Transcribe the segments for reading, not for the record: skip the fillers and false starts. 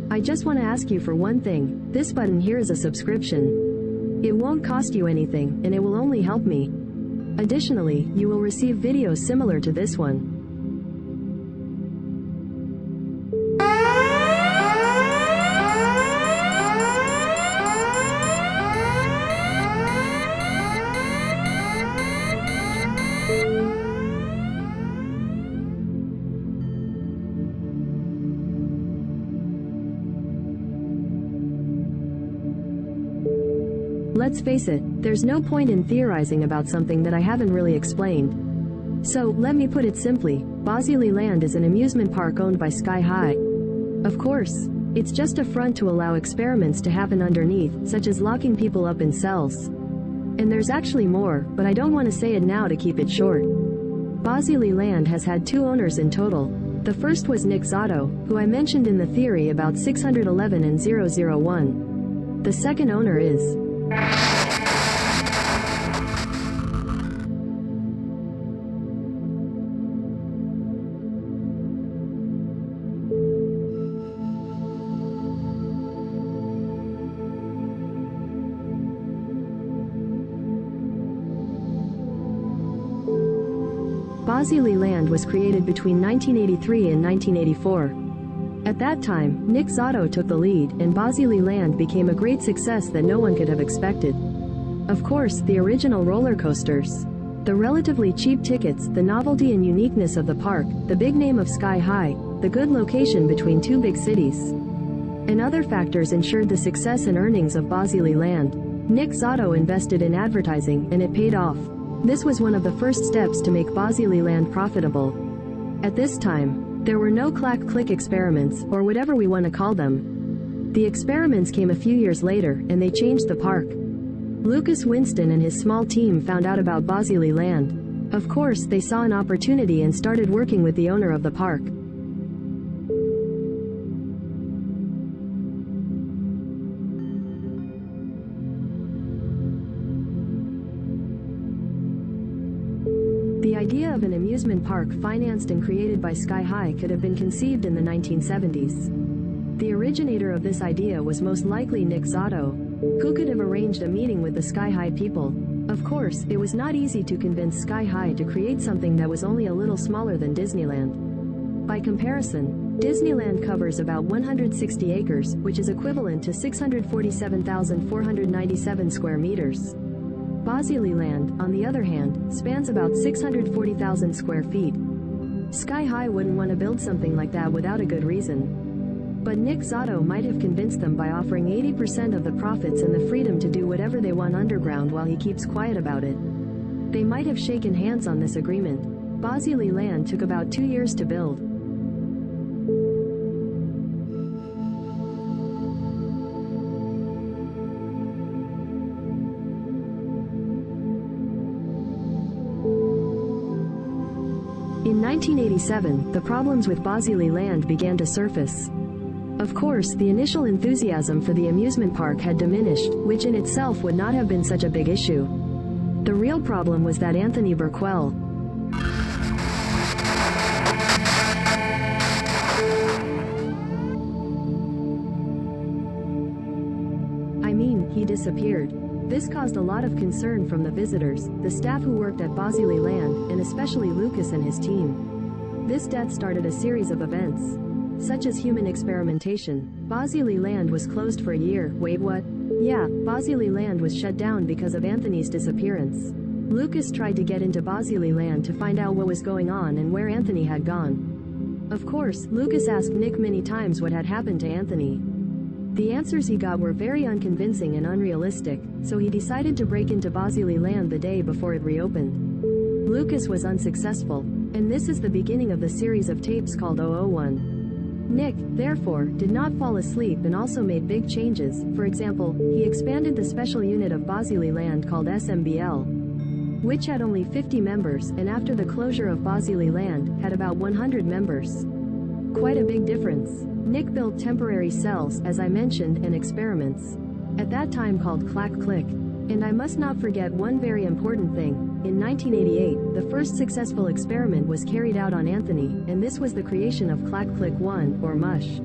I just want to ask you for one thing. This button here is a subscription. It won't cost you anything, and it will only help me. Additionally, you will receive videos similar to this one. Let's face it, there's no point in theorizing about something that I haven't really explained. So, let me put it simply, Bazili Land is an amusement park owned by Sky High. Of course, it's just a front to allow experiments to happen underneath, such as locking people up in cells. And there's actually more, but I don't want to say it now to keep it short. Bazili Land has had 2 owners in total. The first was Nick Zotto, who I mentioned in the theory about 611 and 001. The second owner is Bazili Land was created between 1983 and 1984. At that time, Nick Zotto took the lead, and Bazili Land became a great success that no one could have expected. Of course, the original roller coasters, the relatively cheap tickets, the novelty and uniqueness of the park, the big name of Sky High, the good location between 2 big cities, and other factors ensured the success and earnings of Bazili Land. Nick Zotto invested in advertising, and it paid off. This was one of the first steps to make Bazili Land profitable. At this time, there were no clack-click experiments, or whatever we want to call them. The experiments came a few years later, and they changed the park. Lucas Winston and his small team found out about Bazili Land. Of course, they saw an opportunity and started working with the owner of the park. The idea of an amusement park financed and created by Sky High could have been conceived in the 1970s. The originator of this idea was most likely Nick Zotto, who could have arranged a meeting with the Sky High people. Of course, it was not easy to convince Sky High to create something that was only a little smaller than Disneyland. By comparison, Disneyland covers about 160 acres, which is equivalent to 647,497 square meters. Bazili Land, on the other hand, spans about 640,000 square feet. Sky High wouldn't want to build something like that without a good reason. But Nick Zotto might have convinced them by offering 80% of the profits and the freedom to do whatever they want underground while he keeps quiet about it. They might have shaken hands on this agreement. Bazili Land took about 2 years to build. In 1987, the problems with Bazili Land began to surface. Of course, the initial enthusiasm for the amusement park had diminished, which in itself would not have been such a big issue. The real problem was that Anthony Burkwell, he disappeared. This caused a lot of concern from the visitors, the staff who worked at Bazili Land, and especially Lucas and his team. This death started a series of events, such as human experimentation. Bazili Land was closed for a year. Wait, what? Yeah, Bazili Land was shut down because of Anthony's disappearance. Lucas tried to get into Bazili Land to find out what was going on and where Anthony had gone. Of course, Lucas asked Nick many times what had happened to Anthony. The answers he got were very unconvincing and unrealistic, so he decided to break into Bazili Land the day before it reopened. Lucas was unsuccessful, and this is the beginning of the series of tapes called 001. Nick, therefore, did not fall asleep and also made big changes. For example, he expanded the special unit of Bazili Land called SMBL, which had only 50 members, and after the closure of Bazili Land, had about 100 members. Quite a big difference. Nick built temporary cells, as I mentioned, and experiments, at that time called Clack Click. And I must not forget one very important thing. In 1988, the first successful experiment was carried out on Anthony, and this was the creation of Clack Click 1, or Mush.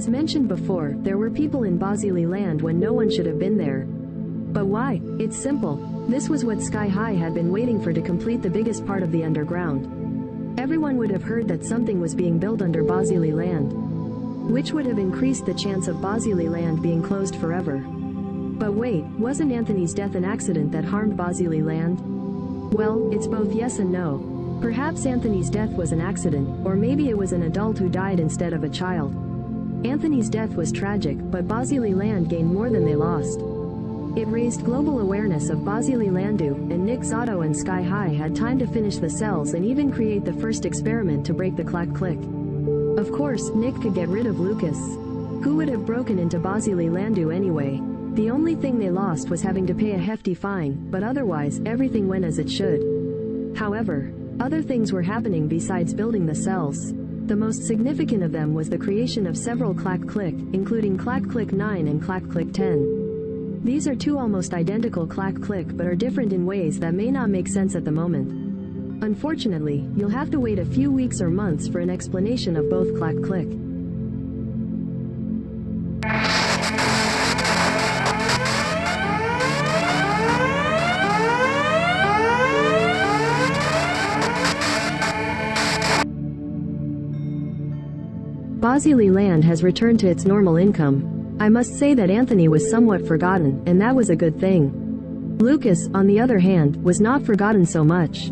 As mentioned before, there were people in Bazili land when no one should have been there. But why? It's simple. This was what Sky High had been waiting for to complete the biggest part of the underground. Everyone would have heard that something was being built under Bazili land, which would have increased the chance of Bazili land being closed forever. But wait, wasn't Anthony's death an accident that harmed Bazili land? Well, it's both yes and no. Perhaps Anthony's death was an accident, or maybe it was an adult who died instead of a child. Anthony's death was tragic, but Bazili land gained more than they lost. It raised global awareness of Bazili Landu, and Nick Zotto and Sky High had time to finish the cells and even create the first experiment to break the clack click. Of course, Nick could get rid of Lucas. Who would have broken into Bazili Landu anyway? The only thing they lost was having to pay a hefty fine, but otherwise, everything went as it should. However, other things were happening besides building the cells. The most significant of them was the creation of several clack click, including clack click 9 and clack click 10. These are two almost identical clack click but are different in ways that may not make sense at the moment. Unfortunately, you'll have to wait a few weeks or months for an explanation of both clack click. Bazili land has returned to its normal income. I must say that Anthony was somewhat forgotten, and that was a good thing. Lucas, on the other hand, was not forgotten so much.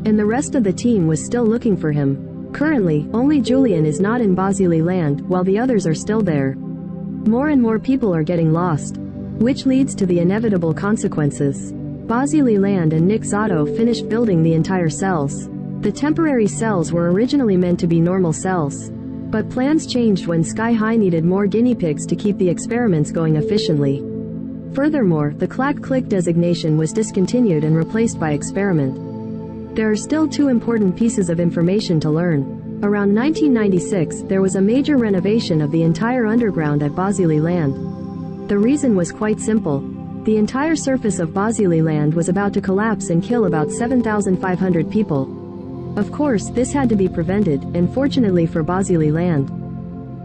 And the rest of the team was still looking for him. Currently, only Julian is not in Bazili land, while the others are still there. More and more people are getting lost, which leads to the inevitable consequences. Bazili land and Nick Zotto finished building the entire cells. The temporary cells were originally meant to be normal cells. But plans changed when Sky High needed more guinea pigs to keep the experiments going efficiently. Furthermore, the clack click designation was discontinued and replaced by experiment. There are still two important pieces of information to learn. Around 1996, there was a major renovation of the entire underground at Bazili land. The reason was quite simple. The entire surface of Bazili land was about to collapse and kill about 7,500 people. Of course, this had to be prevented, and fortunately for Bazili land,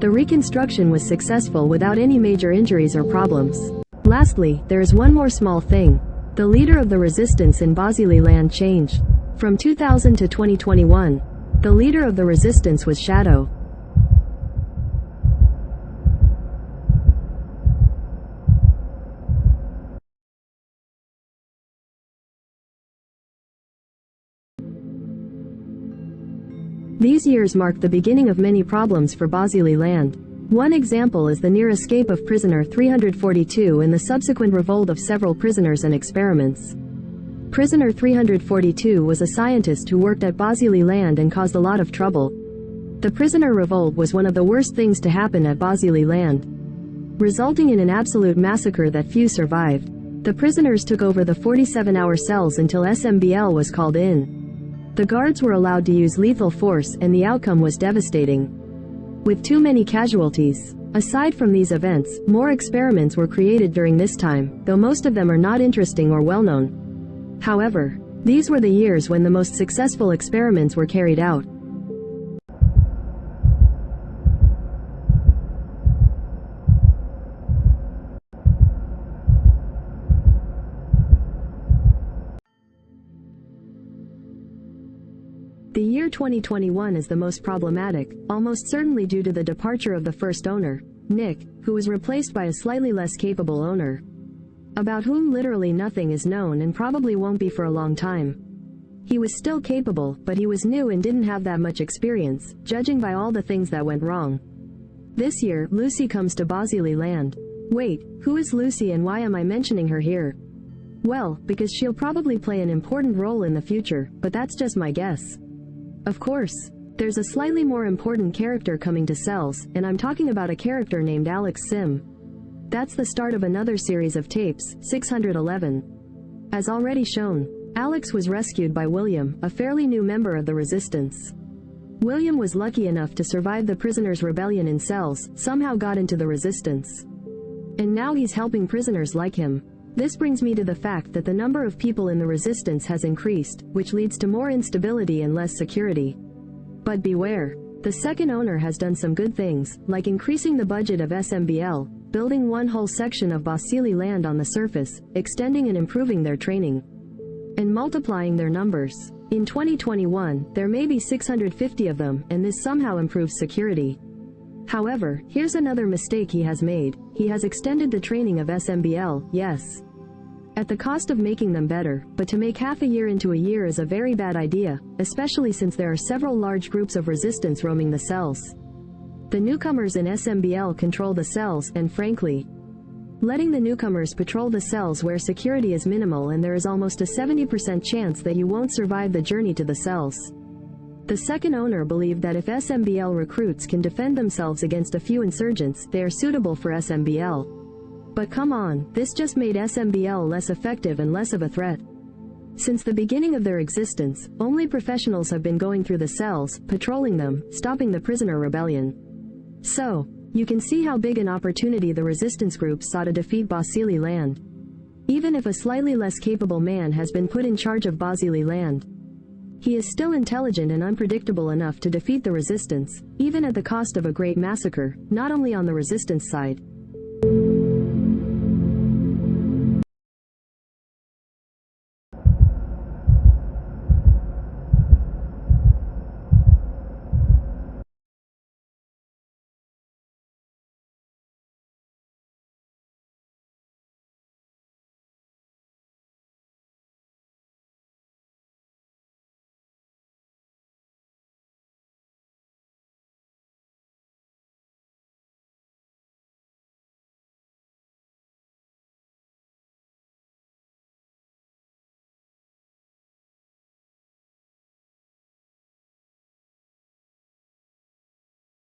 the reconstruction was successful without any major injuries or problems. Lastly, there is one more small thing. The leader of the resistance in Bazili land changed. From 2000 to 2021, the leader of the resistance was Shadow. These years marked the beginning of many problems for Bazili land. One example is the near escape of prisoner 342 and the subsequent revolt of several prisoners and experiments. Prisoner 342 was a scientist who worked at Bazili land and caused a lot of trouble. The prisoner revolt was one of the worst things to happen at Bazili land, resulting in an absolute massacre that few survived. The prisoners took over the 47-hour cells until SMBL was called in. The guards were allowed to use lethal force, and the outcome was devastating, with too many casualties. Aside from these events, more experiments were created during this time, though most of them are not interesting or well-known. However, these were the years when the most successful experiments were carried out. The year 2021 is the most problematic, almost certainly due to the departure of the first owner, Nick, who was replaced by a slightly less capable owner, about whom literally nothing is known and probably won't be for a long time. He was still capable, but he was new and didn't have that much experience, judging by all the things that went wrong. This year, Lucy comes to Bazili land. Wait, who is Lucy and why am I mentioning her here? Well, because she'll probably play an important role in the future, but that's just my guess. Of course, there's a slightly more important character coming to cells, and I'm talking about a character named Alex Sim. That's the start of another series of tapes, 611. As already shown, Alex was rescued by William, a fairly new member of the resistance. William was lucky enough to survive the prisoners' rebellion in cells, somehow got into the resistance. And now he's helping prisoners like him. This brings me to the fact that the number of people in the resistance has increased, which leads to more instability and less security. But beware. The second owner has done some good things, like increasing the budget of SMBL, building one whole section of Bazili land on the surface, extending and improving their training, and multiplying their numbers. In 2021, there may be 650 of them, and this somehow improves security. However, here's another mistake he has made. He has extended the training of SMBL, yes, at the cost of making them better, but to make half a year into a year is a very bad idea, especially since there are several large groups of resistance roaming the cells. The newcomers in SMBL control the cells, and frankly, letting the newcomers patrol the cells where security is minimal and there is almost a 70% chance that you won't survive the journey to the cells. The second owner believed that if SMBL recruits can defend themselves against a few insurgents, they are suitable for SMBL. But come on, this just made SMBL less effective and less of a threat. Since the beginning of their existence, only professionals have been going through the cells, patrolling them, stopping the prisoner rebellion. So, you can see how big an opportunity the resistance groups saw to defeat Bazili land. Even if a slightly less capable man has been put in charge of Bazili land, he is still intelligent and unpredictable enough to defeat the resistance, even at the cost of a great massacre, not only on the resistance side.